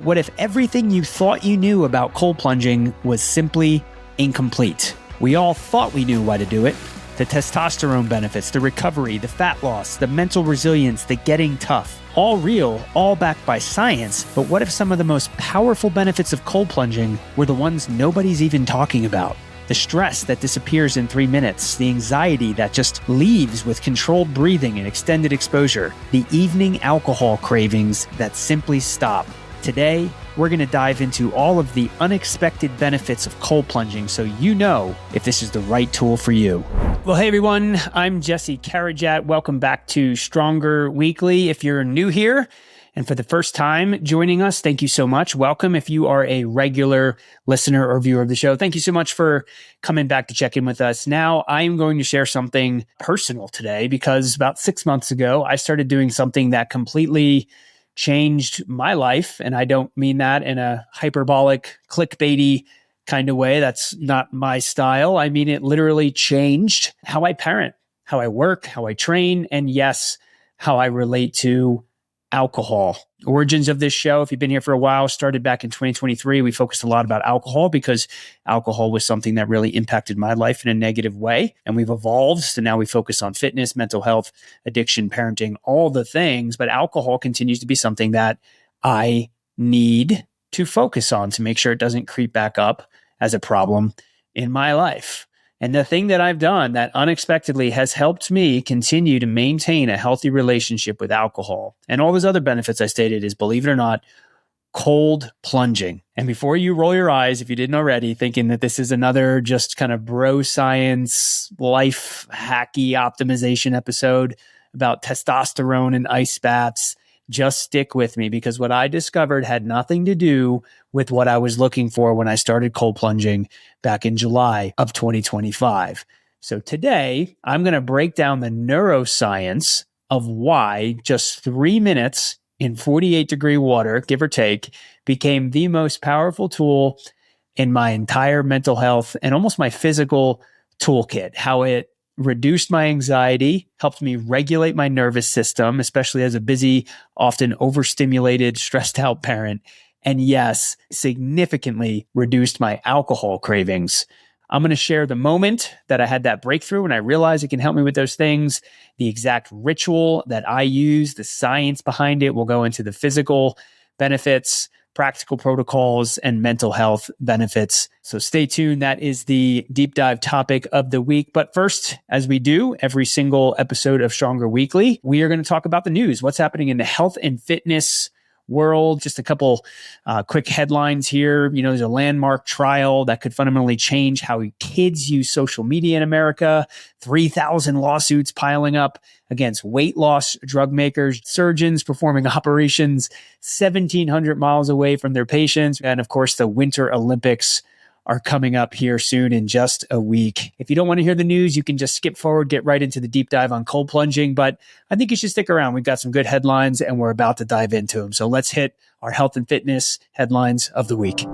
What if everything you thought you knew about cold plunging was simply incomplete? We all thought we knew why to do it. The testosterone benefits, the recovery, the fat loss, the mental resilience, the getting tough. All real, all backed by science. But what if some of the most powerful benefits of cold plunging were the ones nobody's even talking about? The stress that disappears in 3 minutes, the anxiety that just leaves with controlled breathing and extended exposure, the evening alcohol cravings that simply stop. Today, we're going to dive into all of the unexpected benefits of cold plunging so you know if this is the right tool for you. Well, hey everyone, I'm Jesse Karajat. Welcome back to Stronger Weekly. If you're new here and for the first time joining us, thank you so much. Welcome. If you are a regular listener or viewer of the show, thank you so much for coming back to check in with us. Now, I am going to share something personal today because about 6 months ago, I started doing something that completely changed my life. And I don't mean that in a hyperbolic, clickbaity kind of way. That's not my style. I mean, it literally changed how I parent, how I work, how I train, and yes, how I relate to alcohol. Origins of this show, if you've been here for a while, started back in 2023. We focused a lot about alcohol because alcohol was something that really impacted my life in a negative way. And we've evolved. So now we focus on fitness, mental health, addiction, parenting, all the things. But alcohol continues to be something that I need to focus on to make sure it doesn't creep back up as a problem in my life. And the thing that I've done that unexpectedly has helped me continue to maintain a healthy relationship with alcohol and all those other benefits I stated is, believe it or not, cold plunging. And before you roll your eyes, if you didn't already, thinking that this is another just kind of bro science, life hacky optimization episode about testosterone and ice baths, just stick with me because what I discovered had nothing to do with what I was looking for when I started cold plunging back in July of 2025. So today, I'm going to break down the neuroscience of why just 3 minutes in 48-degree water, give or take, became the most powerful tool in my entire mental health and almost my physical toolkit, how it reduced my anxiety, helped me regulate my nervous system, especially as a busy, often overstimulated, stressed out parent. And yes, significantly reduced my alcohol cravings. I'm going to share the moment that I had that breakthrough and I realized it can help me with those things, the exact ritual that I use, the science behind it. We'll go into the physical benefits, practical protocols, and mental health benefits. So stay tuned. That is the deep dive topic of the week. But first, as we do every single episode of Stronger Weekly, we are going to talk about the news, what's happening in the health and fitness world. Just a couple quick headlines here. You know, there's a landmark trial that could fundamentally change how kids use social media in America. 3,000 lawsuits piling up against weight loss drug makers, surgeons performing operations 1,700 miles away from their patients. And of course, the Winter Olympics are coming up here soon in just a week. If you don't want to hear the news, you can just skip forward, get right into the deep dive on cold plunging. But I think you should stick around. We've got some good headlines and we're about to dive into them. So let's hit our health and fitness headlines of the week.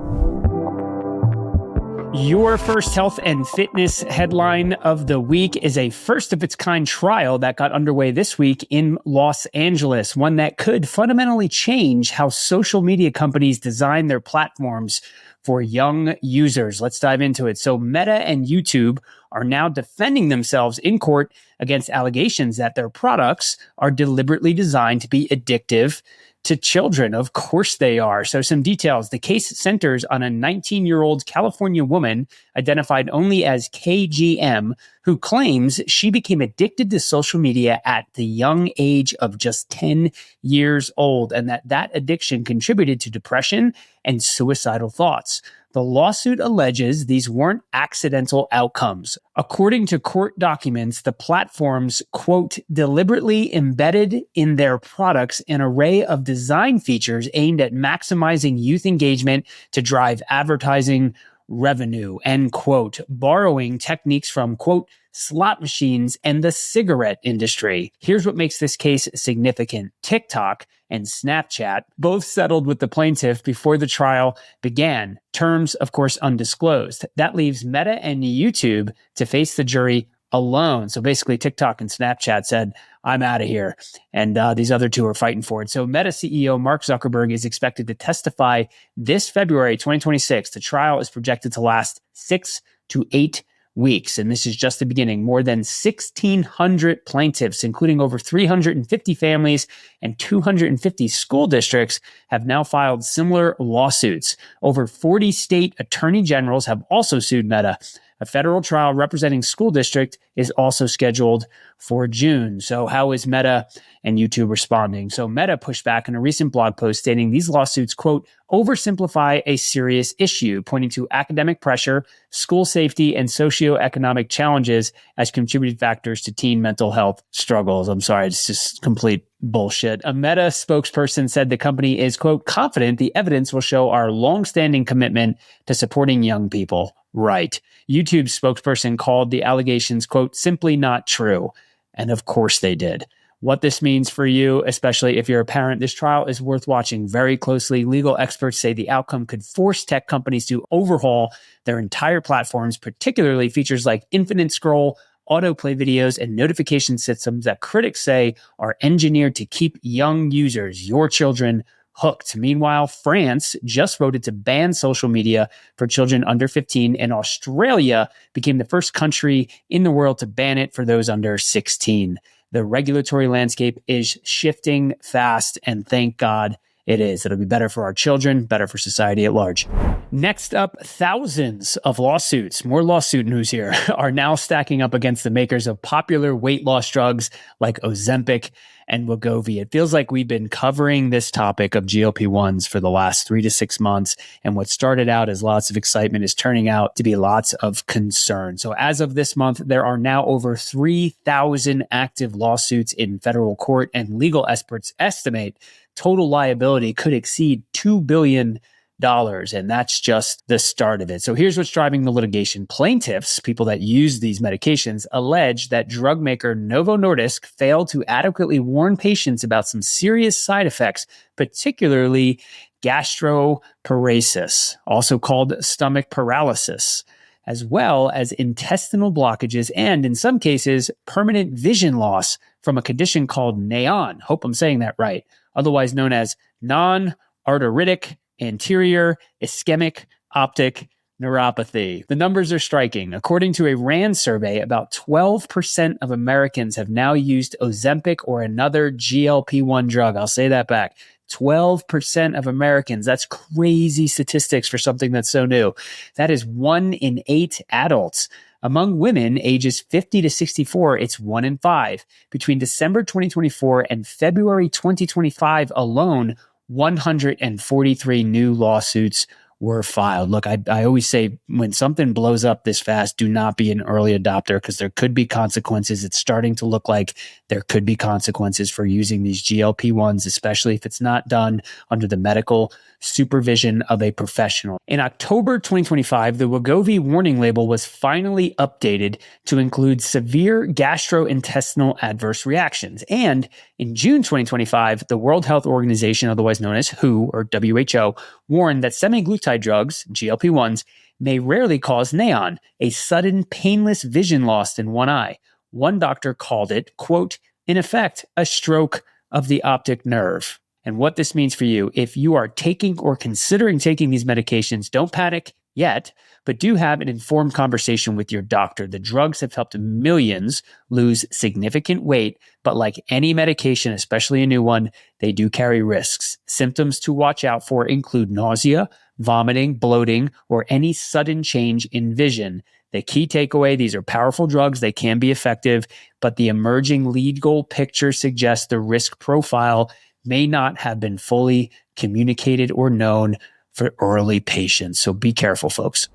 Your first health and fitness headline of the week is a first of its kind trial that got underway this week in Los Angeles, one that could fundamentally change how social media companies design their platforms for young users. Let's dive into it. So Meta and YouTube are now defending themselves in court against allegations that their products are deliberately designed to be addictive to children. Of course they are. So some details. The case centers on a 19-year-old California woman identified only as KGM, who claims she became addicted to social media at the young age of just 10 years old, and that addiction contributed to depression and suicidal thoughts. The lawsuit alleges these weren't accidental outcomes. According to court documents, the platforms, quote, deliberately embedded in their products an array of design features aimed at maximizing youth engagement to drive advertising revenue, end quote, borrowing techniques from, quote, slot machines and the cigarette industry. Here's what makes this case significant. TikTok and Snapchat both settled with the plaintiff before the trial began. Terms, of course, undisclosed. That leaves Meta and YouTube to face the jury alone. So basically, TikTok and Snapchat said, I'm out of here. And these other two are fighting for it. So Meta CEO Mark Zuckerberg is expected to testify this February 2026. The trial is projected to last 6 to 8 weeks. And this is just the beginning. More than 1,600 plaintiffs, including over 350 families and 250 school districts, have now filed similar lawsuits. Over 40 state attorney generals have also sued Meta. A federal trial representing school district is also scheduled for June. So how is Meta and YouTube responding? So Meta pushed back in a recent blog post stating these lawsuits, quote, oversimplify a serious issue, pointing to academic pressure, school safety, and socioeconomic challenges as contributing factors to teen mental health struggles. I'm sorry, it's just complete bullshit. A Meta spokesperson said the company is, quote, confident the evidence will show our longstanding commitment to supporting young people. Right. YouTube's spokesperson called the allegations, quote, simply not true. And of course they did. What this means for you, especially if you're a parent, this trial is worth watching very closely. Legal experts say the outcome could force tech companies to overhaul their entire platforms, particularly features like infinite scroll, autoplay videos, and notification systems that critics say are engineered to keep young users, your children, hooked. Meanwhile, France just voted to ban social media for children under 15, and Australia became the first country in the world to ban it for those under 16. The regulatory landscape is shifting fast, and thank God it is. It'll be better for our children, better for society at large. Next up, thousands of lawsuits, more lawsuit news here, are now stacking up against the makers of popular weight loss drugs like Ozempic and Wegovy. It feels like we've been covering this topic of GLP-1s for the last 3 to 6 months, and what started out as lots of excitement is turning out to be lots of concern. So as of this month, there are now over 3,000 active lawsuits in federal court, and legal experts estimate total liability could exceed $2 billion. And that's just the start of it. So here's what's driving the litigation. Plaintiffs, people that use these medications, allege that drug maker Novo Nordisk failed to adequately warn patients about some serious side effects, particularly gastroparesis, also called stomach paralysis, as well as intestinal blockages and, in some cases, permanent vision loss from a condition called NAION. Hope I'm saying that right. Otherwise known as non-arteritic anterior ischemic optic neuropathy. The numbers are striking. According to a RAND survey, about 12% of Americans have now used Ozempic or another GLP-1 drug. I'll say that back. 12% of Americans. That's crazy statistics for something that's so new. That is 1 in 8 adults. Among women ages 50 to 64, it's 1 in 5. Between December 2024 and February 2025 alone, 143 new lawsuits were filed. Look, I always say when something blows up this fast, do not be an early adopter because there could be consequences. It's starting to look like there could be consequences for using these GLP-1s, especially if it's not done under the medical supervision of a professional. In October 2025, the Wegovy warning label was finally updated to include severe gastrointestinal adverse reactions. And in June 2025, the World Health Organization, otherwise known as WHO or WHO, warned that semaglutide drugs, GLP-1s, may rarely cause NAION, a sudden painless vision loss in one eye. One doctor called it, quote, in effect, a stroke of the optic nerve. And what this means for you, if you are taking or considering taking these medications, don't panic yet, but do have an informed conversation with your doctor. The drugs have helped millions lose significant weight, but like any medication, especially a new one, they do carry risks. Symptoms to watch out for include nausea, vomiting, bloating, or any sudden change in vision. The key takeaway, these are powerful drugs. They can be effective, but the emerging legal picture suggests the risk profile may not have been fully communicated or known for early patients. So be careful, folks.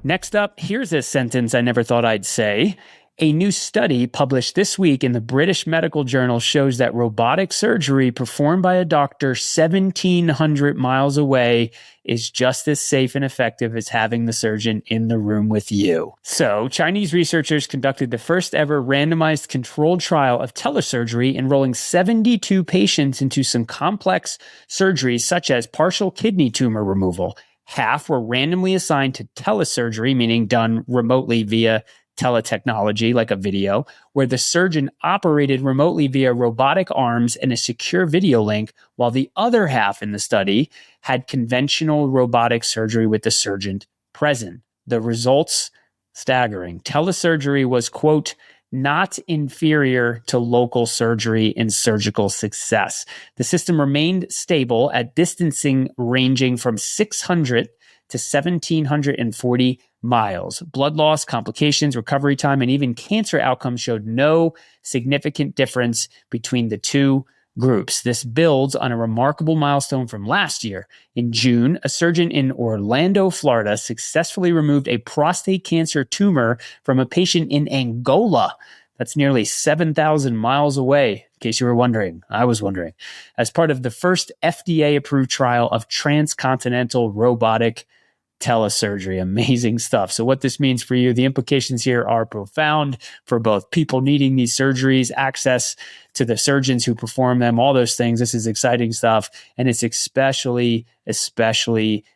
Next up, here's a sentence I never thought I'd say. A new study published this week in the British Medical Journal shows that robotic surgery performed by a doctor 1,700 miles away is just as safe and effective as having the surgeon in the room with you. So, Chinese researchers conducted the first ever randomized controlled trial of telesurgery, enrolling 72 patients into some complex surgeries such as partial kidney tumor removal. Half were randomly assigned to telesurgery, meaning done remotely via teletechnology, like a video, where the surgeon operated remotely via robotic arms and a secure video link, while the other half in the study had conventional robotic surgery with the surgeon present. The results, staggering. Telesurgery was, quote, not inferior to local surgery in surgical success. The system remained stable at distancing ranging from 600 to 1,740 miles. Blood loss, complications, recovery time, and even cancer outcomes showed no significant difference between the two groups. This builds on a remarkable milestone from last year. In June, a surgeon in Orlando, Florida, successfully removed a prostate cancer tumor from a patient in Angola. That's nearly 7,000 miles away, in case you were wondering. I was wondering. As part of the first FDA-approved trial of transcontinental robotic telesurgery. Amazing stuff. So what this means for you, the implications here are profound for both people needing these surgeries, access to the surgeons who perform them, all those things. This is exciting stuff. And it's especially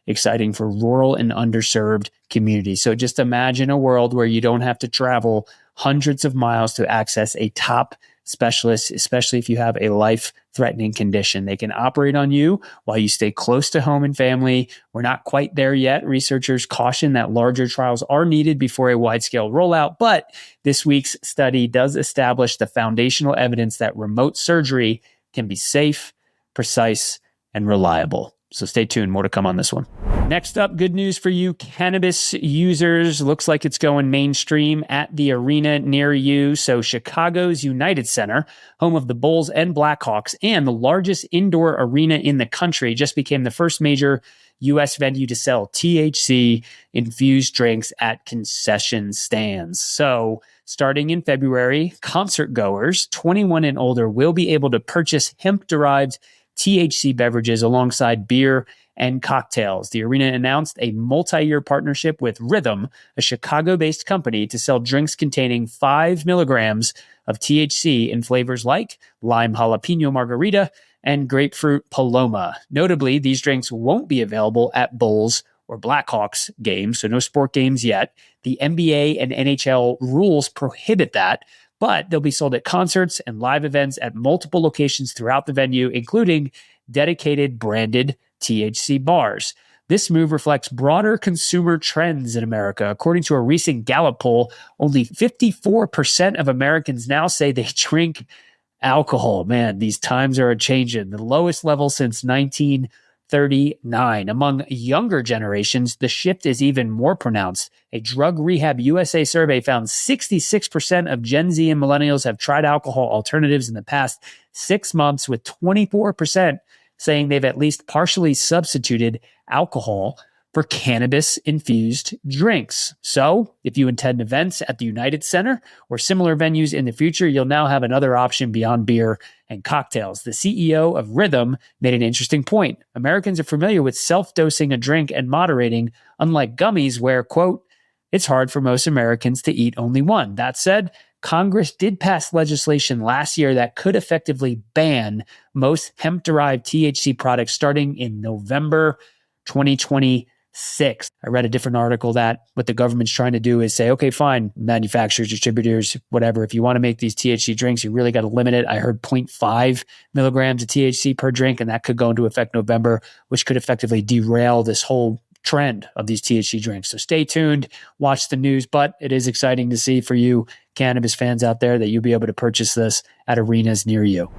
exciting for rural and underserved communities. So just imagine a world where you don't have to travel hundreds of miles to access a top specialist, especially if you have a life-threatening condition. They can operate on you while you stay close to home and family. We're not quite there yet. Researchers caution that larger trials are needed before a wide-scale rollout, but this week's study does establish the foundational evidence that remote surgery can be safe, precise, and reliable. So stay tuned. More to come on this one. Next up, good news for you cannabis users. Looks like it's going mainstream at the arena near you. So Chicago's United Center, home of the Bulls and Blackhawks and the largest indoor arena in the country, just became the first major U.S. venue to sell THC-infused drinks at concession stands. So starting in February, concert goers 21 and older will be able to purchase hemp-derived THC beverages alongside beer and cocktails. The arena announced a multi-year partnership with Rhythm, a Chicago-based company, to sell drinks containing 5 milligrams of THC in flavors like lime jalapeno margarita and grapefruit paloma. Notably, these drinks won't be available at Bulls or Blackhawks games, so no sport games yet. The NBA and NHL rules prohibit that, but they'll be sold at concerts and live events at multiple locations throughout the venue, including dedicated branded THC bars. This move reflects broader consumer trends in America. According to a recent Gallup poll, only 54% of Americans now say they drink alcohol. Man, these times are a-changing. The lowest level since 1939. Among younger generations, the shift is even more pronounced. A Drug Rehab USA survey found 66% of Gen Z and millennials have tried alcohol alternatives in the past 6 months, with 24% saying they've at least partially substituted alcohol for cannabis-infused drinks. So, if you attend events at the United Center or similar venues in the future, you'll now have another option beyond beer and cocktails. The CEO of Rhythm made an interesting point. Americans are familiar with self-dosing a drink and moderating, unlike gummies where, quote, it's hard for most Americans to eat only one. That said, Congress did pass legislation last year that could effectively ban most hemp-derived THC products starting in November 2026. I read a different article that what the government's trying to do is say, okay, fine, manufacturers, distributors, whatever, if you want to make these THC drinks, you really got to limit it. I heard 0.5 milligrams of THC per drink, and that could go into effect November, which could effectively derail this whole trend of these THC drinks. So stay tuned, watch the news, but it is exciting to see for you cannabis fans out there that you'll be able to purchase this at arenas near you.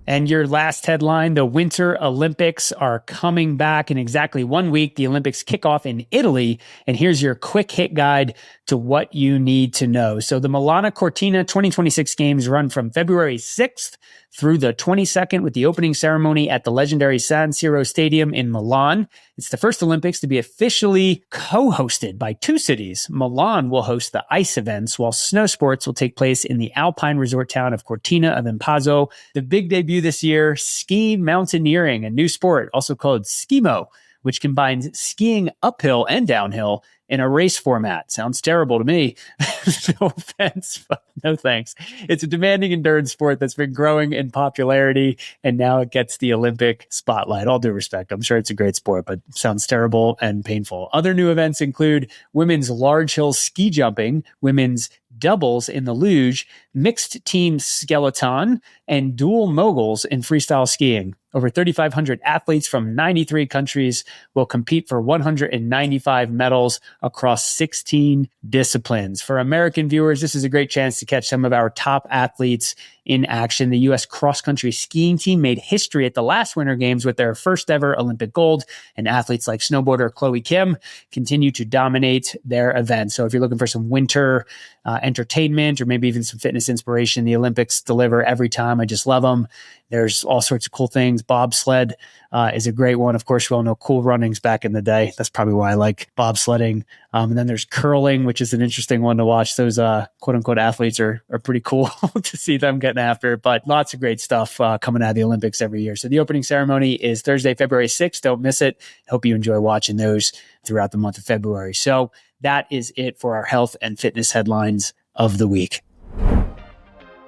And your last headline, the Winter Olympics are coming back in exactly 1 week. The Olympics kick off in Italy. And here's your quick hit guide to what you need to know. So the Milano Cortina 2026 games run from February 6th through the 22nd with the opening ceremony at the legendary San Siro Stadium in Milan. It's the first Olympics to be officially co-hosted by 2 cities. Milan will host the ice events, while snow sports will take place in the alpine resort town of Cortina of Impazzo. The big debut this year, ski mountaineering, a new sport also called skimo, which combines skiing uphill and downhill in a race format. Sounds terrible to me. No offense, but no thanks. It's a demanding endurance sport that's been growing in popularity, and now it gets the Olympic spotlight. All due respect, I'm sure it's a great sport, but sounds terrible and painful. Other new events include women's large hill ski jumping, women's doubles in the luge, mixed team skeleton, and dual moguls in freestyle skiing. Over 3,500 athletes from 93 countries will compete for 195 medals across 16 disciplines. For American viewers, this is a great chance to catch some of our top athletes in action. The U.S. cross-country skiing team made history at the last Winter Games with their first ever Olympic gold, and athletes like snowboarder Chloe Kim continue to dominate their event. So if you're looking for some winter entertainment or maybe even some fitness inspiration, the Olympics deliver every time. I just love them. There's all sorts of cool things. Bobsled is a great one. Of course, we all know Cool Runnings back in the day. That's probably why I like bobsledding. And then there's curling, which is an interesting one to watch. Those quote unquote athletes are pretty cool to see them getting after it. But lots of great stuff coming out of the Olympics every year. So the opening ceremony is Thursday, February 6th. Don't miss it. Hope you enjoy watching those throughout the month of February. So that is it for our health and fitness headlines of the week.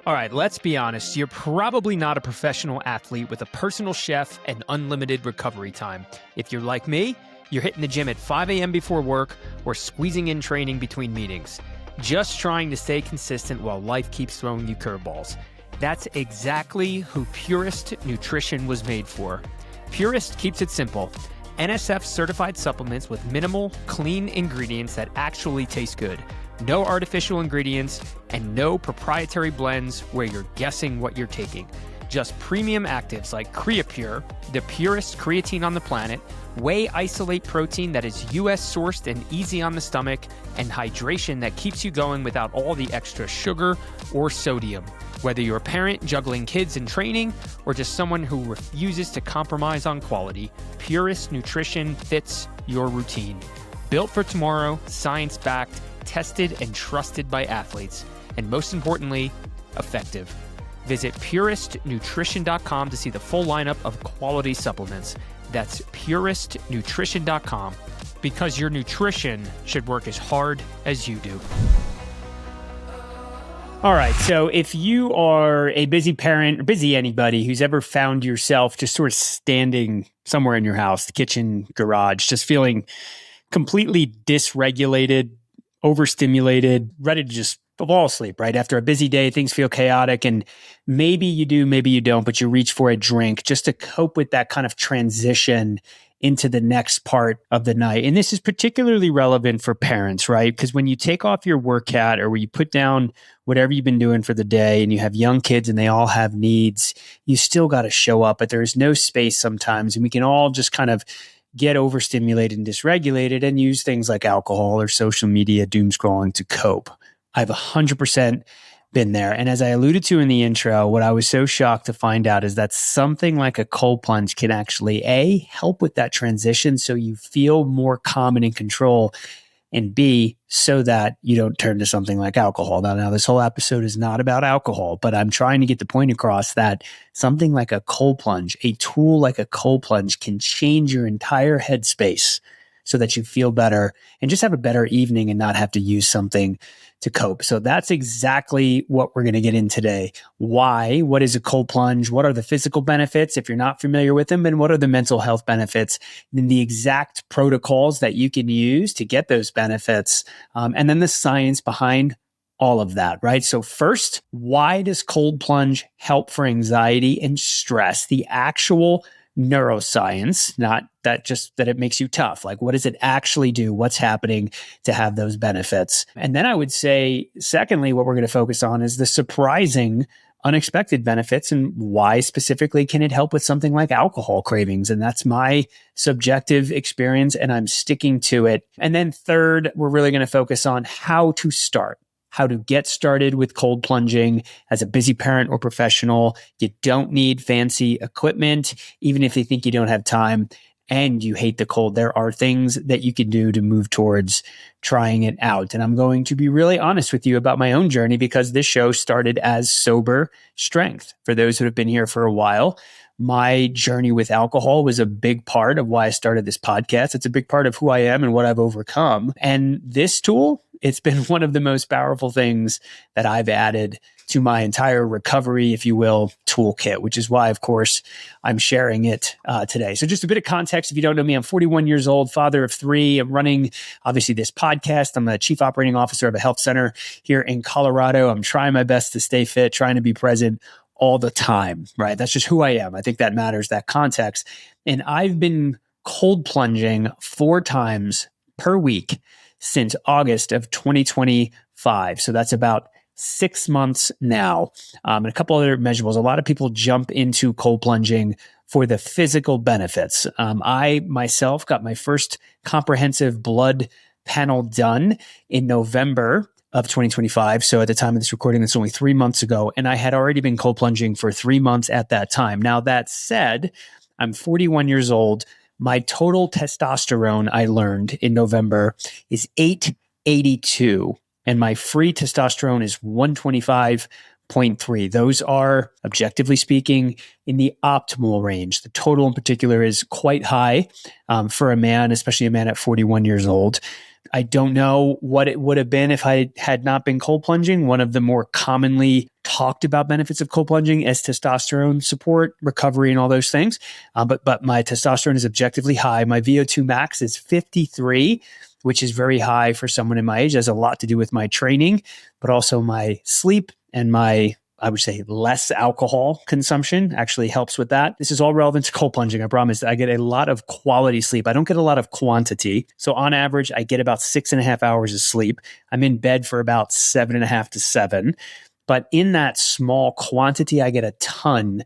All right, let's be honest. You're probably not a professional athlete with a personal chef and unlimited recovery time. If you're like me, you're hitting the gym at 5 a.m. before work or squeezing in training between meetings, just trying to stay consistent while life keeps throwing you curveballs. That's exactly who Purist Nutrition was made for. Purist keeps it simple. NSF certified supplements with minimal, clean ingredients that actually taste good. No artificial ingredients, and no proprietary blends where you're guessing what you're taking. Just premium actives like CreaPure, the purest creatine on the planet, whey isolate protein that is US sourced and easy on the stomach, and hydration that keeps you going without all the extra sugar or sodium. Whether you're a parent juggling kids and training, or just someone who refuses to compromise on quality, Purist Nutrition fits your routine. Built for tomorrow, science-backed, tested and trusted by athletes, and most importantly, effective. Visit puristnutrition.com to see the full lineup of quality supplements. That's puristnutrition.com, because your nutrition should work as hard as you do. All right, so if you are a busy parent or busy anybody who's ever found yourself just sort of standing somewhere in your house, the kitchen, garage, just feeling completely dysregulated, overstimulated, ready to just fall asleep, right? After a busy day, things feel chaotic, and maybe you do, maybe you don't, but you reach for a drink just to cope with that kind of transition into the next part of the night. And this is particularly relevant for parents, right? Because when you take off your work hat or when you put down whatever you've been doing for the day and you have young kids and they all have needs, you still got to show up, but there's no space sometimes. And we can all just kind of get overstimulated and dysregulated and use things like alcohol or social media doom scrolling to cope. I've 100% been there. And as I alluded to in the intro, what I was so shocked to find out is that something like a cold plunge can actually A, help with that transition so you feel more calm and in control, and B, so that you don't turn to something like alcohol. Now, this whole episode is not about alcohol, but I'm trying to get the point across that something like a cold plunge, a tool like a cold plunge, can change your entire headspace so that you feel better and just have a better evening and not have to use something to cope. So that's exactly what we're going to get in today. Why? What is a cold plunge? What are the physical benefits if you're not familiar with them? And what are the mental health benefits? And the exact protocols that you can use to get those benefits. And then the science behind all of that, right? So first, why does cold plunge help for anxiety and stress? The actual neuroscience, not that just that it makes you tough. Like, what does it actually do? What's happening to have those benefits? And then I would say, secondly, what we're going to focus on is the surprising, unexpected benefits and why specifically can it help with something like alcohol cravings? And that's my subjective experience, and I'm sticking to it. And then third, we're really going to focus on how to start. How to get started with cold plunging as a busy parent or professional. You don't need fancy equipment, even if you think you don't have time and you hate the cold. There are things that you can do to move towards trying it out. And I'm going to be really honest with you about my own journey, because this show started as sober strength. For those who have been here for a while, my journey with alcohol was a big part of why I started this podcast. It's a big part of who I am and what I've overcome. And this tool It's been one of the most powerful things that I've added to my entire recovery, if you will, toolkit, which is why, of course, I'm sharing it today. So just a bit of context. If you don't know me, I'm 41 years old, father of three. I'm running, obviously, this podcast. I'm the chief operating officer of a health center here in Colorado. I'm trying my best to stay fit, trying to be present all the time, right? That's just who I am. I think that matters, that context. And I've been cold plunging 4 times per week since August of 2025. So that's about 6 months now. And a couple other measurables. A lot of people jump into cold plunging for the physical benefits. I myself got my first comprehensive blood panel done in November of 2025. So at the time of this recording, it's only 3 months ago. And I had already been cold plunging for 3 months at that time. Now, that said, I'm 41 years old. My total testosterone, I learned in November, is 882. And my free testosterone is 125.3. Those are, objectively speaking, in the optimal range. The total in particular is quite high for a man, especially a man at 41 years old. I don't know what it would have been if I had not been cold plunging. One of the more commonly talked about benefits of cold plunging is testosterone support, recovery, and all those things. But my testosterone is objectively high. My VO2 max is 53, which is very high for someone in my age. It has a lot to do with my training, but also my sleep and my, I would say, less alcohol consumption actually helps with that. This is all relevant to cold plunging. I promise. I get a lot of quality sleep. I don't get a lot of quantity. So on average, I get about 6.5 hours of sleep. I'm in bed for about 7.5 to 7. But in that small quantity, I get a ton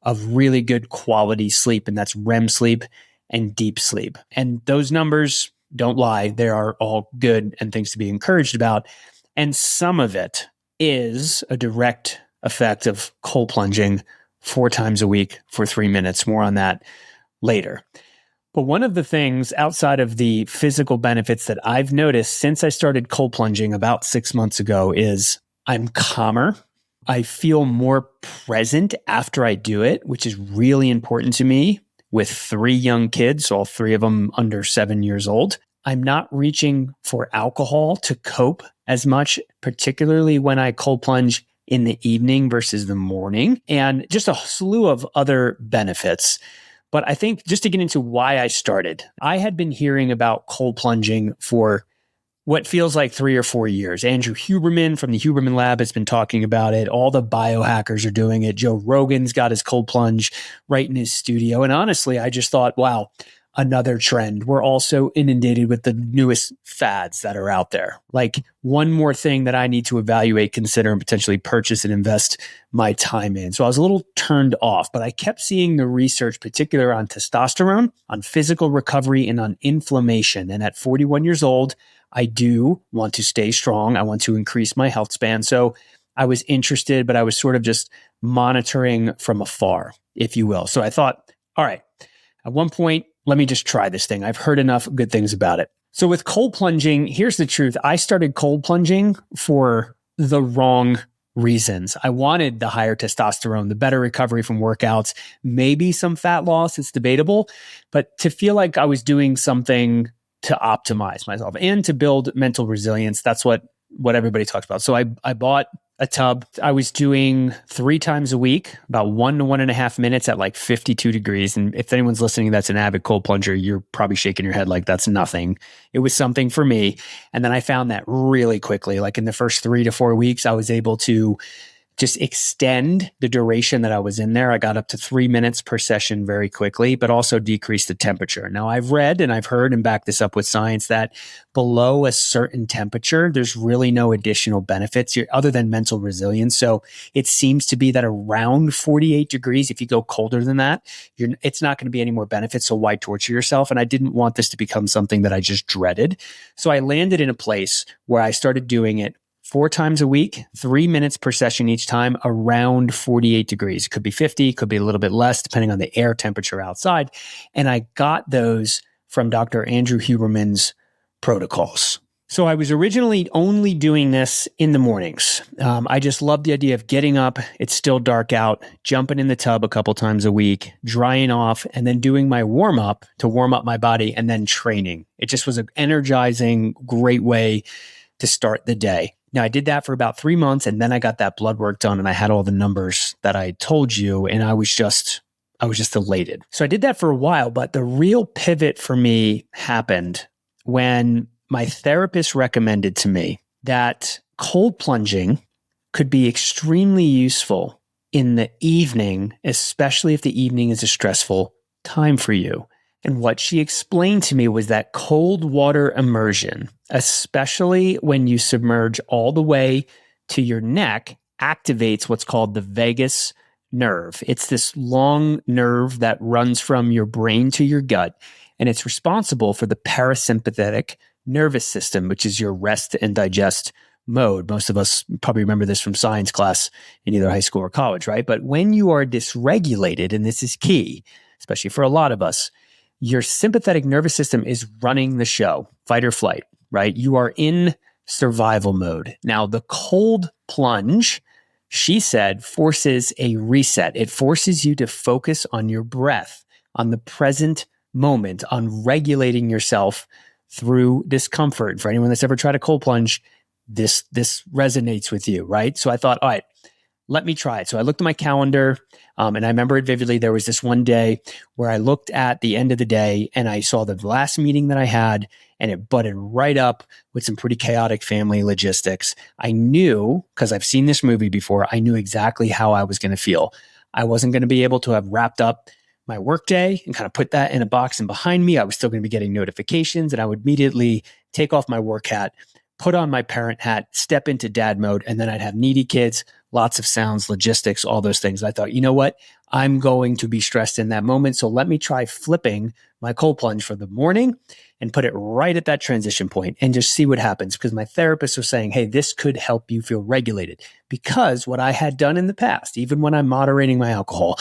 of really good quality sleep. And that's REM sleep and deep sleep. And those numbers don't lie. They are all good and things to be encouraged about. And some of it is a direct effect of cold plunging 4 times a week for 3 minutes. More on that later. But one of the things outside of the physical benefits that I've noticed since I started cold plunging about 6 months ago is I'm calmer. I feel more present after I do it, which is really important to me with 3 young kids, all 3 of them under 7 years old. I'm not reaching for alcohol to cope as much, particularly when I cold plunge in the evening versus the morning, and just a slew of other benefits. But I think just to get into why I started, I had been hearing about cold plunging for what feels like 3 or 4 years. Andrew Huberman from the Huberman Lab has been talking about it. All the biohackers are doing it. Joe Rogan's got his cold plunge right in his studio. And honestly, I just thought, wow, another trend. We're also inundated with the newest fads that are out there. Like one more thing that I need to evaluate, consider, and potentially purchase and invest my time in. So I was a little turned off, but I kept seeing the research, particular on testosterone, on physical recovery, and on inflammation. And at 41 years old, I do want to stay strong. I want to increase my health span. So I was interested, but I was sort of just monitoring from afar, if you will. So I thought, all right, at one point, let me just try this thing. I've heard enough good things about it. So with cold plunging, here's the truth. I started cold plunging for the wrong reasons. I wanted the higher testosterone, the better recovery from workouts, maybe some fat loss. It's debatable, but to feel like I was doing something to optimize myself and to build mental resilience. That's what everybody talks about. So I bought a tub. I was doing 3 times a week, about 1 to 1.5 minutes at like 52 degrees. And if anyone's listening that's an avid cold plunger, you're probably shaking your head like that's nothing. It was something for me. And then I found that really quickly, like in the first 3 to 4 weeks, I was able to just extend the duration that I was in there. I got up to 3 minutes per session very quickly, but also decreased the temperature. Now, I've read and I've heard and backed this up with science that below a certain temperature, there's really no additional benefits other than mental resilience. So it seems to be that around 48 degrees, if you go colder than that, it's not going to be any more benefits. So why torture yourself? And I didn't want this to become something that I just dreaded. So I landed in a place where I started doing it 4 times a week, 3 minutes per session each time, around 48 degrees. It could be 50, could be a little bit less, depending on the air temperature outside. And I got those from Dr. Andrew Huberman's protocols. So I was originally only doing this in the mornings. I just loved the idea of getting up, it's still dark out, jumping in the tub a couple times a week, drying off, and then doing my warm-up to warm up my body, and then training. It just was an energizing, great way to start the day. Now, I did that for about 3 months, and then I got that blood work done and I had all the numbers that I told you, and I was just elated. So I did that for a while, but the real pivot for me happened when my therapist recommended to me that cold plunging could be extremely useful in the evening, especially if the evening is a stressful time for you. And what she explained to me was that cold water immersion, especially when you submerge all the way to your neck, activates what's called the vagus nerve. It's this long nerve that runs from your brain to your gut, and it's responsible for the parasympathetic nervous system, which is your rest and digest mode. Most of us probably remember this from science class in either high school or college, right? But when you are dysregulated, and this is key, especially for a lot of us, your sympathetic nervous system is running the show, fight or flight, right? You are in survival mode. Now, the cold plunge, she said, forces a reset. It forces you to focus on your breath, on the present moment, on regulating yourself through discomfort. For anyone that's ever tried a cold plunge, this resonates with you, right? So I thought, all right, let me try it. So I looked at my calendar, and I remember it vividly. There was this one day where I looked at the end of the day and I saw the last meeting that I had, and it butted right up with some pretty chaotic family logistics. I knew, because I've seen this movie before, I knew exactly how I was going to feel. I wasn't going to be able to have wrapped up my workday and kind of put that in a box and behind me. I was still going to be getting notifications, and I would immediately take off my work hat, put on my parent hat, step into dad mode, and then I'd have needy kids, lots of sounds, logistics, all those things. I thought, you know what? I'm going to be stressed in that moment. So let me try flipping my cold plunge for the morning and put it right at that transition point and just see what happens. Because my therapist was saying, hey, this could help you feel regulated. Because what I had done in the past, even when I'm moderating my alcohol,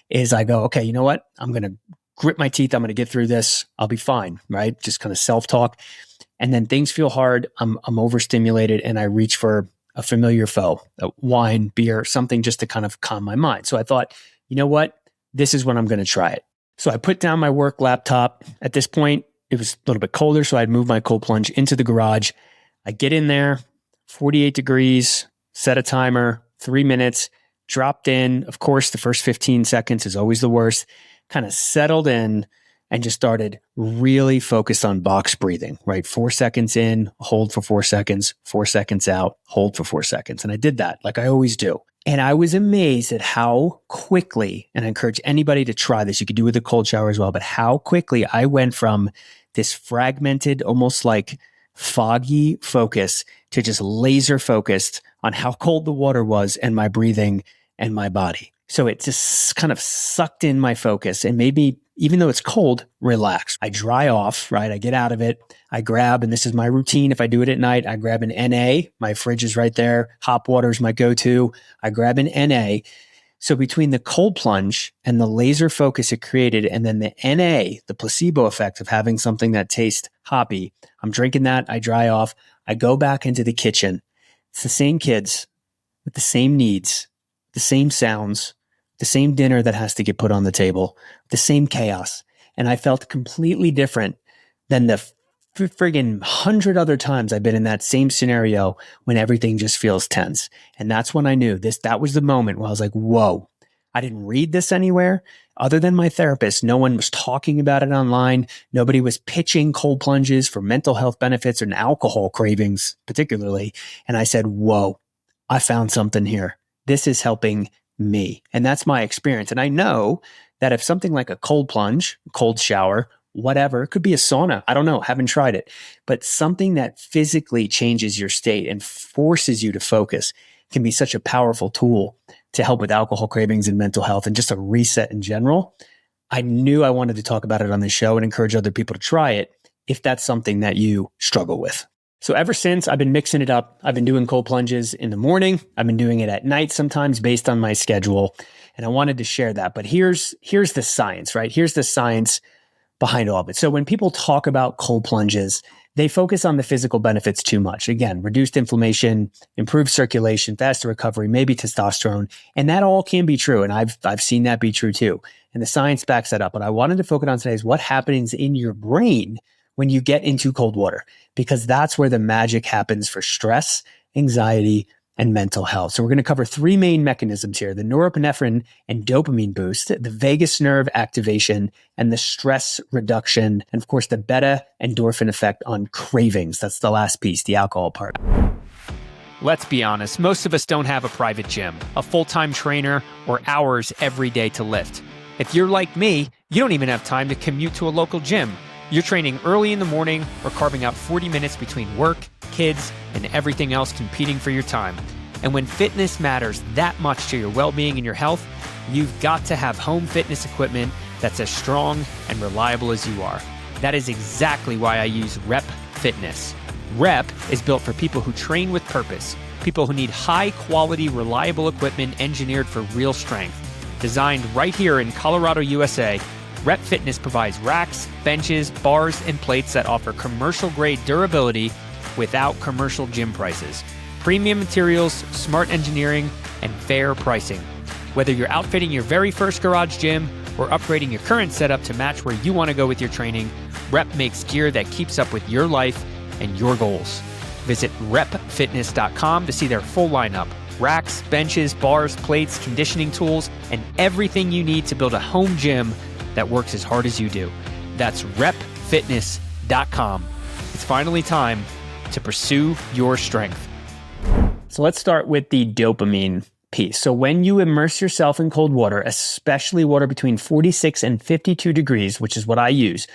is I go, okay, you know what? I'm going to grit my teeth. I'm going to get through this. I'll be fine, right? Just kind of self-talk. And then things feel hard. I'm overstimulated, and I reach for a familiar foe, wine, beer, something just to kind of calm my mind. So I thought, you know what? This is when I'm going to try it. So I put down my work laptop. At this point, it was a little bit colder, so I'd move my cold plunge into the garage. I get in there, 48 degrees, set a timer, 3 minutes, dropped in. Of course, the first 15 seconds is always the worst. Kind of settled in and just started really focused on box breathing, right? 4 seconds in, hold for 4 seconds, 4 seconds out, hold for 4 seconds. And I did that like I always do. And I was amazed at how quickly, and I encourage anybody to try this, you could do it with a cold shower as well, but how quickly I went from this fragmented, almost like foggy focus to just laser focused on how cold the water was and my breathing and my body. So it just kind of sucked in my focus and made me, even though it's cold, relax. I dry off, right? I get out of it. I grab, and this is my routine. If I do it at night, I grab an NA. My fridge is right there. Hop water is my go-to. I grab an NA. So between the cold plunge and the laser focus it created, and then the NA, the placebo effect of having something that tastes hoppy, I'm drinking that. I dry off. I go back into the kitchen. It's the same kids with the same needs, the same sounds, the same dinner that has to get put on the table, the same chaos. And I felt completely different than the friggin' 100 other times I've been in that same scenario when everything just feels tense. And that's when I knew that was the moment where I was like, whoa, I didn't read this anywhere other than my therapist. No one was talking about it online. Nobody was pitching cold plunges for mental health benefits and alcohol cravings, particularly. And I said, whoa, I found something here. This is helping me. And that's my experience. And I know that if something like a cold plunge, cold shower, whatever, it could be a sauna, I don't know, haven't tried it, but something that physically changes your state and forces you to focus can be such a powerful tool to help with alcohol cravings and mental health and just a reset in general. I knew I wanted to talk about it on the show and encourage other people to try it if that's something that you struggle with. So ever since, I've been mixing it up. I've been doing cold plunges in the morning. I've been doing it at night sometimes based on my schedule. And I wanted to share that. But here's the science, right? Here's the science behind all of it. So when people talk about cold plunges, they focus on the physical benefits too much. Again, reduced inflammation, improved circulation, faster recovery, maybe testosterone. And that all can be true. And I've seen that be true too. And the science backs that up. But I wanted to focus on today is what happens in your brain when you get into cold water, because that's where the magic happens for stress, anxiety, and mental health. So we're going to cover three main mechanisms here: the norepinephrine and dopamine boost, the vagus nerve activation, and the stress reduction. And of course, the beta endorphin effect on cravings. That's the last piece, the alcohol part. Let's be honest, most of us don't have a private gym, a full-time trainer, or hours every day to lift. If you're like me, you don't even have time to commute to a local gym. You're training early in the morning or carving out 40 minutes between work, kids, and everything else competing for your time. And when fitness matters that much to your well-being and your health, you've got to have home fitness equipment that's as strong and reliable as you are. That is exactly why I use Rep Fitness. Rep is built for people who train with purpose, people who need high-quality, reliable equipment engineered for real strength. Designed right here in Colorado, USA, Rep Fitness provides racks, benches, bars, and plates that offer commercial-grade durability without commercial gym prices. Premium materials, smart engineering, and fair pricing. Whether you're outfitting your very first garage gym or upgrading your current setup to match where you want to go with your training, Rep makes gear that keeps up with your life and your goals. Visit repfitness.com to see their full lineup: racks, benches, bars, plates, conditioning tools, and everything you need to build a home gym that works as hard as you do. That's repfitness.com. It's finally time to pursue your strength. So let's start with the dopamine piece. So when you immerse yourself in cold water, especially water between 46 and 52 degrees, which is what I use,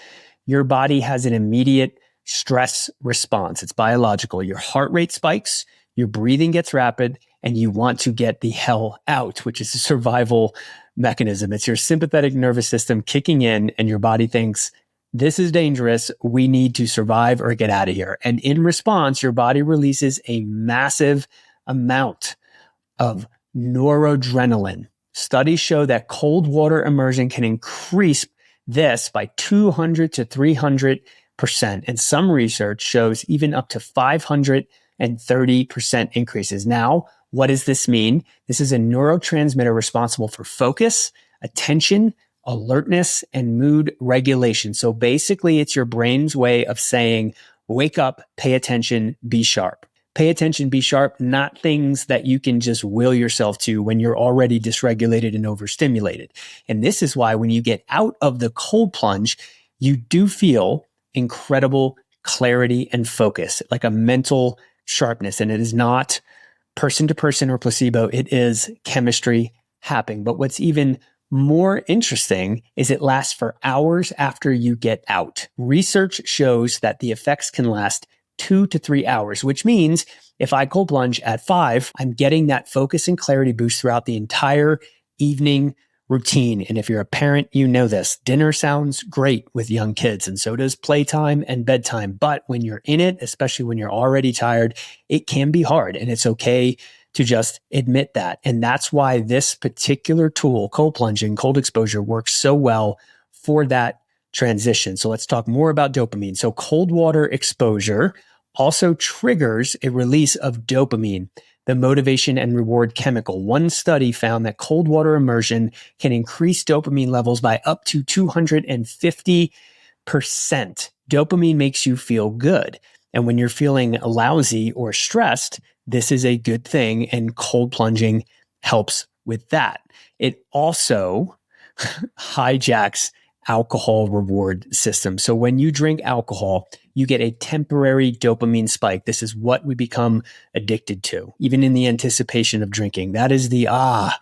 your body has an immediate stress response. It's biological. Your heart rate spikes, your breathing gets rapid, and you want to get the hell out, which is a survival mechanism. It's your sympathetic nervous system kicking in, and your body thinks, this is dangerous. We need to survive or get out of here. And in response, your body releases a massive amount of noradrenaline. Studies show that cold water immersion can increase this by 200 to 300%. And some research shows even up to 530% increases. Now, what does this mean? This is a neurotransmitter responsible for focus, attention, alertness, and mood regulation. So basically, it's your brain's way of saying, wake up, pay attention, be sharp. Pay attention, be sharp, not things that you can just will yourself to when you're already dysregulated and overstimulated. And this is why when you get out of the cold plunge, you do feel incredible clarity and focus, like a mental sharpness. And it is not person to person or placebo. It is chemistry happening. But what's even more interesting is it lasts for hours after you get out. Research shows that the effects can last 2 to 3 hours, which means if I cold plunge at 5, I'm getting that focus and clarity boost throughout the entire evening routine. And if you're a parent, you know this. Dinner sounds great with young kids, and so does playtime and bedtime. But when you're in it, especially when you're already tired, it can be hard, and it's okay to just admit that. And that's why this particular tool, cold plunging, cold exposure, works so well for that transition. So let's talk more about dopamine. So cold water exposure also triggers a release of dopamine, the motivation and reward chemical. One study found that cold water immersion can increase dopamine levels by up to 250%. Dopamine makes you feel good. And when you're feeling lousy or stressed, this is a good thing, and cold plunging helps with that. It also hijacks alcohol reward system. So when you drink alcohol, you get a temporary dopamine spike. This is what we become addicted to, even in the anticipation of drinking. That is the, I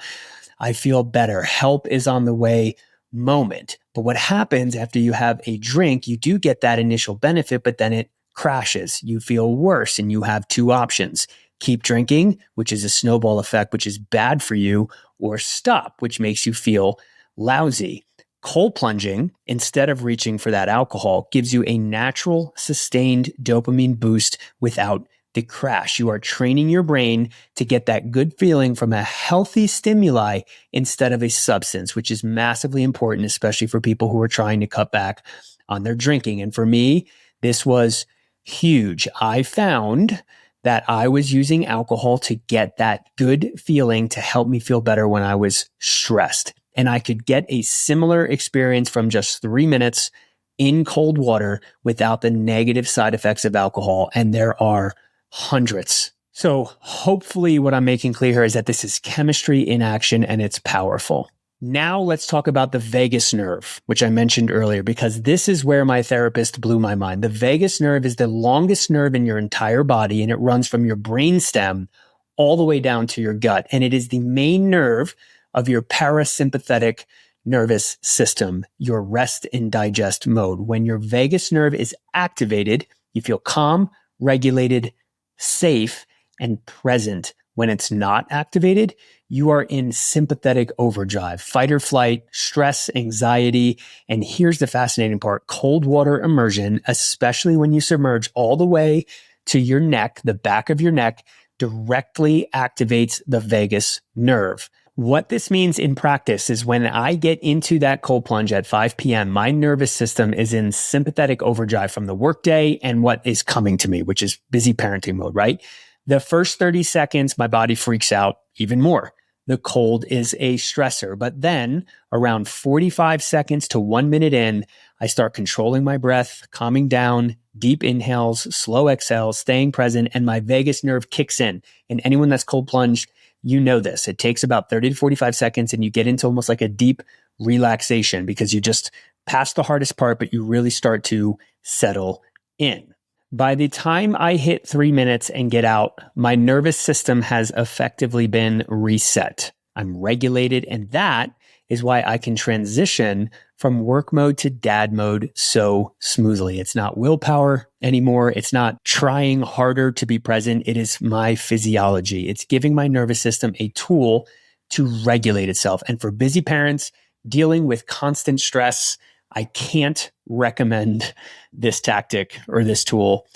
feel better, help is on the way moment. But what happens after you have a drink, you do get that initial benefit, but then it crashes. You feel worse, and you have two options. Keep drinking, which is a snowball effect, which is bad for you, or stop, which makes you feel lousy. Cold plunging, instead of reaching for that alcohol, gives you a natural, sustained dopamine boost without the crash. You are training your brain to get that good feeling from a healthy stimuli instead of a substance, which is massively important, especially for people who are trying to cut back on their drinking. And for me, this was huge. I found that I was using alcohol to get that good feeling to help me feel better when I was stressed. And I could get a similar experience from just 3 minutes in cold water without the negative side effects of alcohol. And there are hundreds. So hopefully what I'm making clear here is that this is chemistry in action and it's powerful. Now let's talk about the vagus nerve, which I mentioned earlier, because this is where my therapist blew my mind. The vagus nerve is the longest nerve in your entire body, and it runs from your brainstem all the way down to your gut. And it is the main nerve of your parasympathetic nervous system, your rest and digest mode. When your vagus nerve is activated, you feel calm, regulated, safe, and present. When it's not activated, you are in sympathetic overdrive, fight or flight, stress, anxiety. And here's the fascinating part: cold water immersion, especially when you submerge all the way to your neck, the back of your neck, directly activates the vagus nerve. What this means in practice is when I get into that cold plunge at 5 p.m., my nervous system is in sympathetic overdrive from the workday and what is coming to me, which is busy parenting mode, right? The first 30 seconds, my body freaks out even more. The cold is a stressor. But then around 45 seconds to 1 minute in, I start controlling my breath, calming down, deep inhales, slow exhales, staying present, and my vagus nerve kicks in. And anyone that's cold plunged, you know this. It takes about 30 to 45 seconds and you get into almost like a deep relaxation because you just passed the hardest part, but you really start to settle in. By the time I hit 3 minutes and get out, my nervous system has effectively been reset. I'm regulated, and that is why I can transition from work mode to dad mode so smoothly. It's not willpower anymore. It's not trying harder to be present. It is my physiology. It's giving my nervous system a tool to regulate itself. And for busy parents dealing with constant stress, I can't recommend this tactic or this tool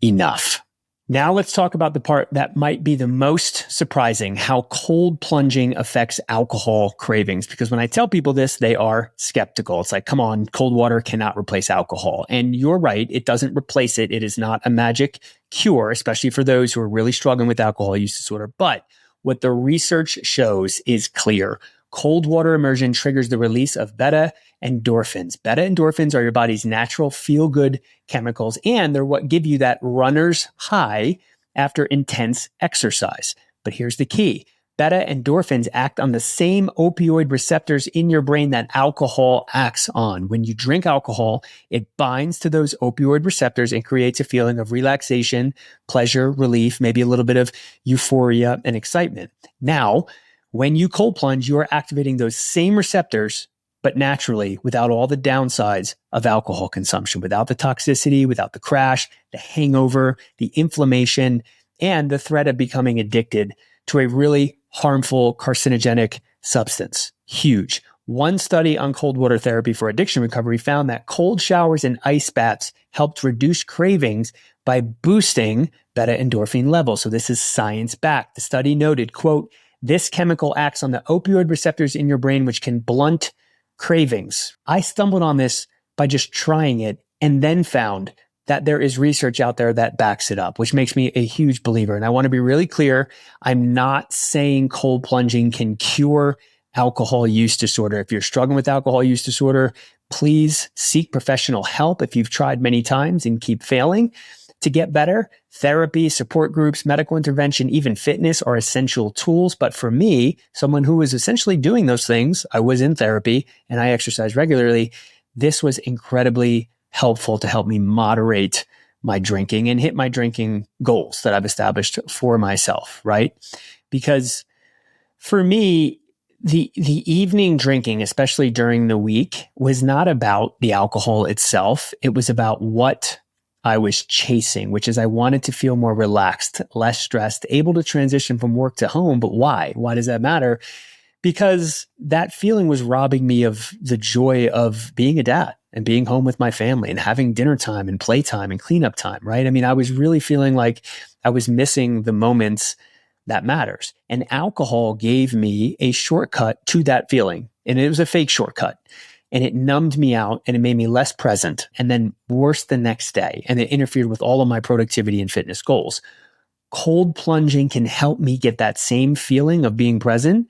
enough. Now let's talk about the part that might be the most surprising: how cold plunging affects alcohol cravings. Because when I tell people this, they are skeptical. It's like, come on, cold water cannot replace alcohol. And you're right, it doesn't replace it. It is not a magic cure, especially for those who are really struggling with alcohol use disorder. But what the research shows is clear. Cold water immersion triggers the release of beta endorphins. Beta endorphins are your body's natural feel-good chemicals, and they're what give you that runner's high after intense exercise. But here's the key. Beta endorphins act on the same opioid receptors in your brain that alcohol acts on. When you drink alcohol, it binds to those opioid receptors and creates a feeling of relaxation, pleasure, relief, maybe a little bit of euphoria and excitement. Now, when you cold plunge, you are activating those same receptors, but naturally, without all the downsides of alcohol consumption, without the toxicity, without the crash, the hangover, the inflammation, and the threat of becoming addicted to a really harmful carcinogenic substance. Huge. One study on cold water therapy for addiction recovery found that cold showers and ice baths helped reduce cravings by boosting beta endorphin levels. So this is science-backed. The study noted, quote, "This chemical acts on the opioid receptors in your brain, which can blunt cravings." I stumbled on this by just trying it and then found that there is research out there that backs it up, which makes me a huge believer. And I want to be really clear. I'm not saying cold plunging can cure alcohol use disorder. If you're struggling with alcohol use disorder, please seek professional help if you've tried many times and keep failing. To get better, therapy, support groups, medical intervention, even fitness are essential tools. But for me, someone who was essentially doing those things, I was in therapy and I exercise regularly. This was incredibly helpful to help me moderate my drinking and hit my drinking goals that I've established for myself, right? Because for me, the evening drinking, especially during the week, was not about the alcohol itself. It was about what I was chasing, which is I wanted to feel more relaxed, less stressed, able to transition from work to home. But why? Why does that matter? Because that feeling was robbing me of the joy of being a dad and being home with my family and having dinner time and playtime and cleanup time, right? I mean, I was really feeling like I was missing the moments that matters. And alcohol gave me a shortcut to that feeling. And it was a fake shortcut. And it numbed me out and it made me less present, and then worse the next day. And it interfered with all of my productivity and fitness goals. Cold plunging can help me get that same feeling of being present,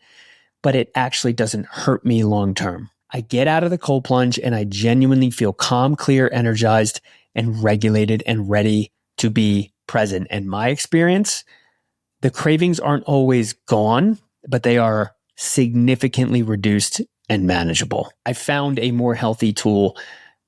but it actually doesn't hurt me long term. I get out of the cold plunge and I genuinely feel calm, clear, energized, and regulated and ready to be present. And my experience, the cravings aren't always gone, but they are significantly reduced and manageable. I found a more healthy tool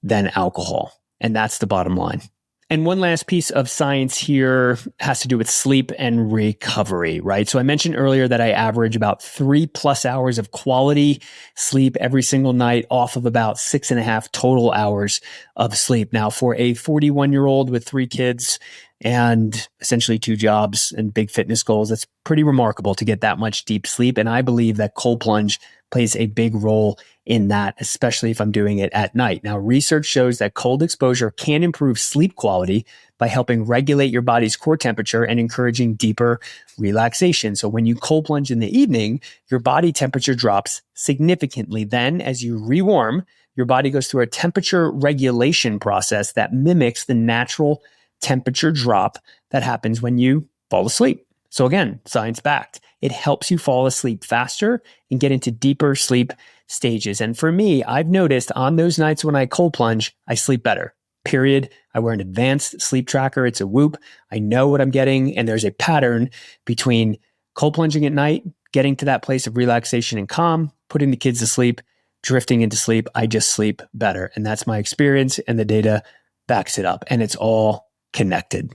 than alcohol, and that's the bottom line. And one last piece of science here has to do with sleep and recovery, right? So I mentioned earlier that I average about 3+ hours of quality sleep every single night off of about 6.5 total hours of sleep. Now, for a 41-year-old with 3 kids and essentially 2 jobs and big fitness goals, that's pretty remarkable to get that much deep sleep. And I believe that cold plunge plays a big role in that, especially if I'm doing it at night. Now, research shows that cold exposure can improve sleep quality by helping regulate your body's core temperature and encouraging deeper relaxation. So when you cold plunge in the evening, your body temperature drops significantly. Then as you rewarm, your body goes through a temperature regulation process that mimics the natural temperature drop that happens when you fall asleep. So again, science backed. It helps you fall asleep faster and get into deeper sleep stages. And for me, I've noticed on those nights when I cold plunge, I sleep better. Period. I wear an advanced sleep tracker. It's a Whoop. I know what I'm getting. And there's a pattern between cold plunging at night, getting to that place of relaxation and calm, putting the kids to sleep, drifting into sleep. I just sleep better. And that's my experience. And the data backs it up. And it's all connected.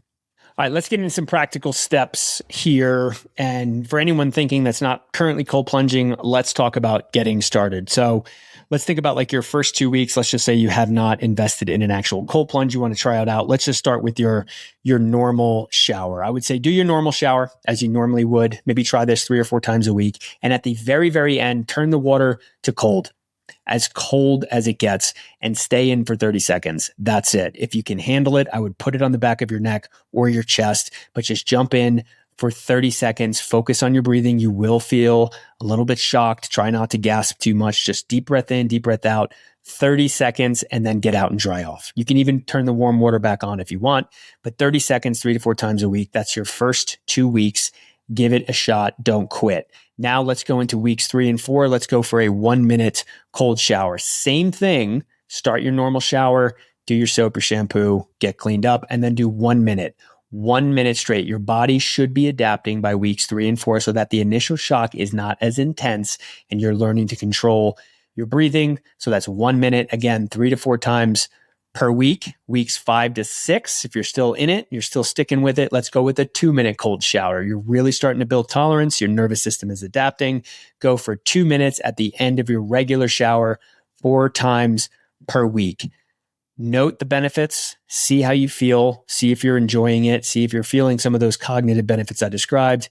All right, let's get into some practical steps here. And for anyone thinking that's not currently cold plunging, let's talk about getting started. So let's think about like your first 2 weeks. Let's just say you have not invested in an actual cold plunge. You want to try it out. Let's just start with your normal shower. I would say do your normal shower as you normally would. Maybe try this 3 or 4 times a week. And at the very, very end, turn the water to cold as it gets, and stay in for 30 seconds. That's it. If you can handle it, I would put it on the back of your neck or your chest, but just jump in for 30 seconds. Focus on your breathing. You will feel a little bit shocked. Try not to gasp too much. Just deep breath in, deep breath out, 30 seconds, and then get out and dry off. You can even turn the warm water back on if you want, but 30 seconds, 3 to 4 times a week. That's your first 2 weeks. Give it a shot. Don't quit. Now let's go into weeks 3 and 4. Let's go for a 1-minute cold shower. Same thing. Start your normal shower, do your soap, your shampoo, get cleaned up, and then do 1 minute. 1 minute straight. Your body should be adapting by weeks 3 and 4 so that the initial shock is not as intense and you're learning to control your breathing. So that's 1 minute. Again, 3 to 4 times per week, weeks 5 to 6. If you're still in it, you're still sticking with it, let's go with a 2-minute cold shower. You're really starting to build tolerance. Your nervous system is adapting. Go for 2 minutes at the end of your regular shower 4 times per week. Note the benefits, see how you feel, see if you're enjoying it, see if you're feeling some of those cognitive benefits I described.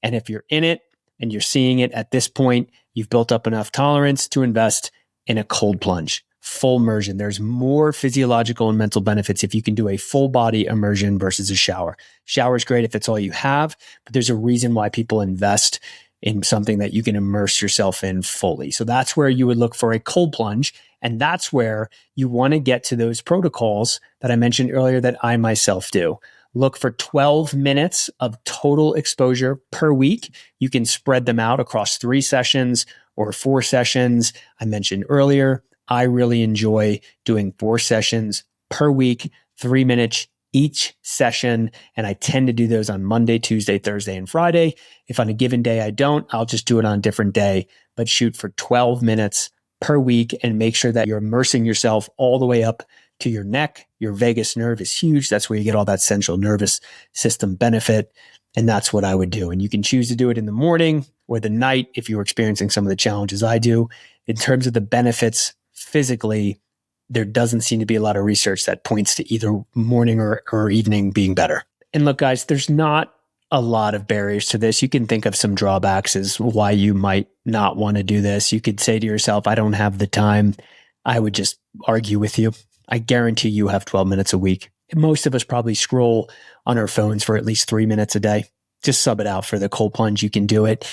And if you're in it and you're seeing it at this point, you've built up enough tolerance to invest in a cold plunge. Full immersion. There's more physiological and mental benefits if you can do a full body immersion versus a shower. Shower is great if it's all you have, but there's a reason why people invest in something that you can immerse yourself in fully. So that's where you would look for a cold plunge. And that's where you want to get to those protocols that I mentioned earlier that I myself do. Look for 12 minutes of total exposure per week. You can spread them out across 3 sessions or 4 sessions. I mentioned earlier, I really enjoy doing 4 sessions per week, 3 minutes each session. And I tend to do those on Monday, Tuesday, Thursday, and Friday. If on a given day I don't, I'll just do it on a different day, but shoot for 12 minutes per week and make sure that you're immersing yourself all the way up to your neck. Your vagus nerve is huge. That's where you get all that central nervous system benefit. And that's what I would do. And you can choose to do it in the morning or the night if you're experiencing some of the challenges I do. In terms of the benefits physically, there doesn't seem to be a lot of research that points to either morning or evening being better. And look, guys, there's not a lot of barriers to this. You can think of some drawbacks as why you might not want to do this. You could say to yourself, I don't have the time. I would just argue with you. I guarantee you have 12 minutes a week. Most of us probably scroll on our phones for at least 3 minutes a day. Just sub it out for the cold plunge. You can do it.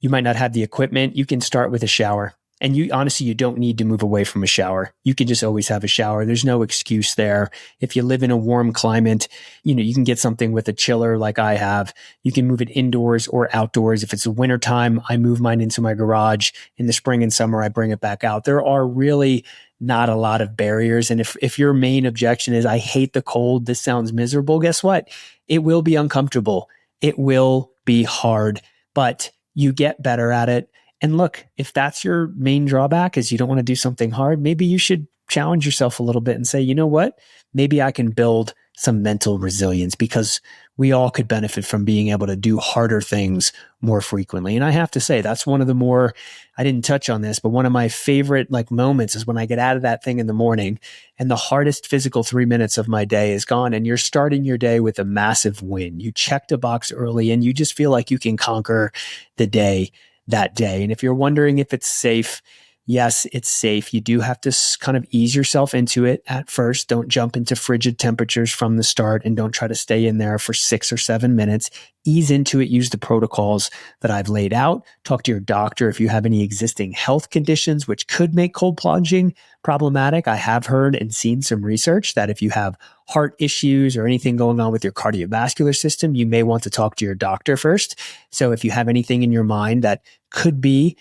You might not have the equipment. You can start with a shower And you honestly, you don't need to move away from a shower. You can just always have a shower. There's no excuse there. If you live in a warm climate, you can get something with a chiller like I have. You can move it indoors or outdoors. If it's the wintertime, I move mine into my garage. In the spring and summer, I bring it back out. There are really not a lot of barriers. And if your main objection is, I hate the cold, this sounds miserable, guess what? It will be uncomfortable. It will be hard, but you get better at it. And look, if that's your main drawback is you don't want to do something hard, maybe you should challenge yourself a little bit and say, you know what? Maybe I can build some mental resilience, because we all could benefit from being able to do harder things more frequently. And I have to say, that's one of the more, I didn't touch on this, but one of my favorite moments is when I get out of that thing in the morning and the hardest physical 3 minutes of my day is gone, and you're starting your day with a massive win. You checked a box early and you just feel like you can conquer the day that day. And if you're wondering if it's safe, yes, it's safe. You do have to kind of ease yourself into it at first. Don't jump into frigid temperatures from the start, and don't try to stay in there for 6 or 7 minutes. Ease into it. Use the protocols that I've laid out. Talk to your doctor if you have any existing health conditions which could make cold plunging problematic. I have heard and seen some research that if you have heart issues or anything going on with your cardiovascular system, you may want to talk to your doctor first. So if you have anything in your mind that could be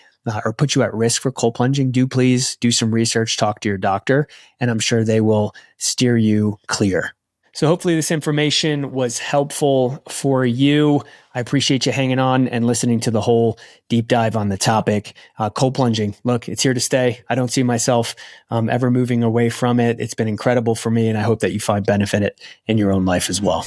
or put you at risk for cold plunging, do please do some research, talk to your doctor, and I'm sure they will steer you clear. So hopefully this information was helpful for you. I appreciate you hanging on and listening to the whole deep dive on the topic. Cold plunging, look, it's here to stay. I don't see myself ever moving away from it. It's been incredible for me, and I hope that you find benefit in your own life as well.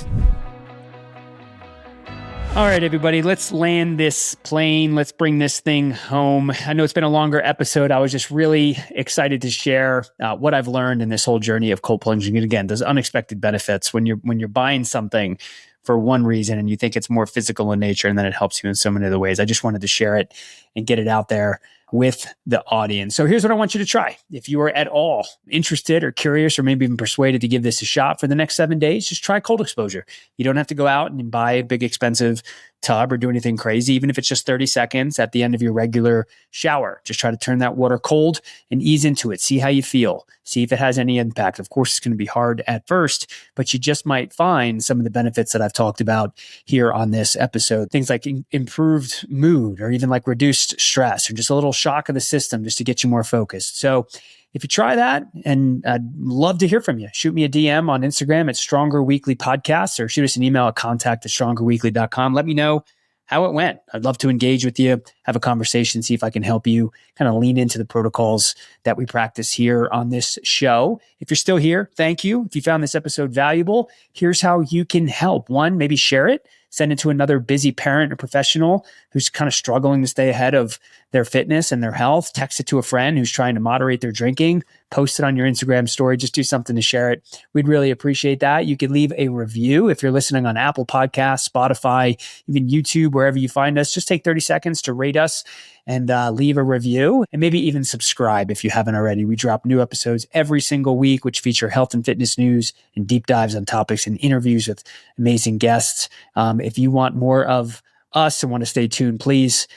All right, everybody, let's land this plane. Let's bring this thing home. I know it's been a longer episode. I was just really excited to share what I've learned in this whole journey of cold plunging. And again, those unexpected benefits when you're buying something for one reason and you think it's more physical in nature, and then it helps you in so many other ways. I just wanted to share it and get it out there with the audience. So here's what I want you to try. If you are at all interested or curious or maybe even persuaded to give this a shot for the next 7 days, just try cold exposure. You don't have to go out and buy a big expensive tub or do anything crazy. Even if it's just 30 seconds at the end of your regular shower, just try to turn that water cold and ease into it. See how you feel. See if it has any impact. Of course, it's going to be hard at first, but you just might find some of the benefits that I've talked about here on this episode. Things like improved mood, or even like reduced stress, or just a little shock of the system just to get you more focused. So if you try that, and I'd love to hear from you, shoot me a DM on Instagram at Stronger Weekly Podcast, or shoot us an email at contact@strongerweekly.com. Let me know how it went. I'd love to engage with you, have a conversation, see if I can help you kind of lean into the protocols that we practice here on this show. If you're still here, thank you. If you found this episode valuable, here's how you can help. One, maybe share it. Send it to another busy parent or professional who's kind of struggling to stay ahead of their fitness and their health. Text it to a friend who's trying to moderate their drinking. Post it on your Instagram story. Just do something to share it. We'd really appreciate that. You could leave a review if you're listening on Apple Podcasts, Spotify, even YouTube, wherever you find us. Just take 30 seconds to rate us and leave a review, and maybe even subscribe if you haven't already. We drop new episodes every single week, which feature health and fitness news and deep dives on topics and interviews with amazing guests. If you want more of us and want to stay tuned, please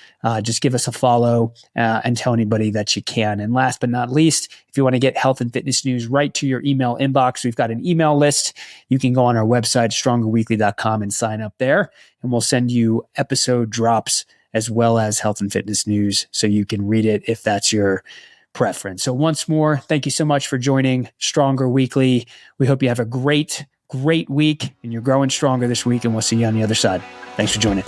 just give us a follow and tell anybody that you can. And last but not least, if you want to get health and fitness news right to your email inbox, we've got an email list. You can go on our website, strongerweekly.com, and sign up there, and we'll send you episode drops as well as health and fitness news so you can read it if that's your preference. So once more, thank you so much for joining Stronger Weekly. We hope you have a great week and you're growing stronger this week, and we'll see you on the other side. Thanks for joining.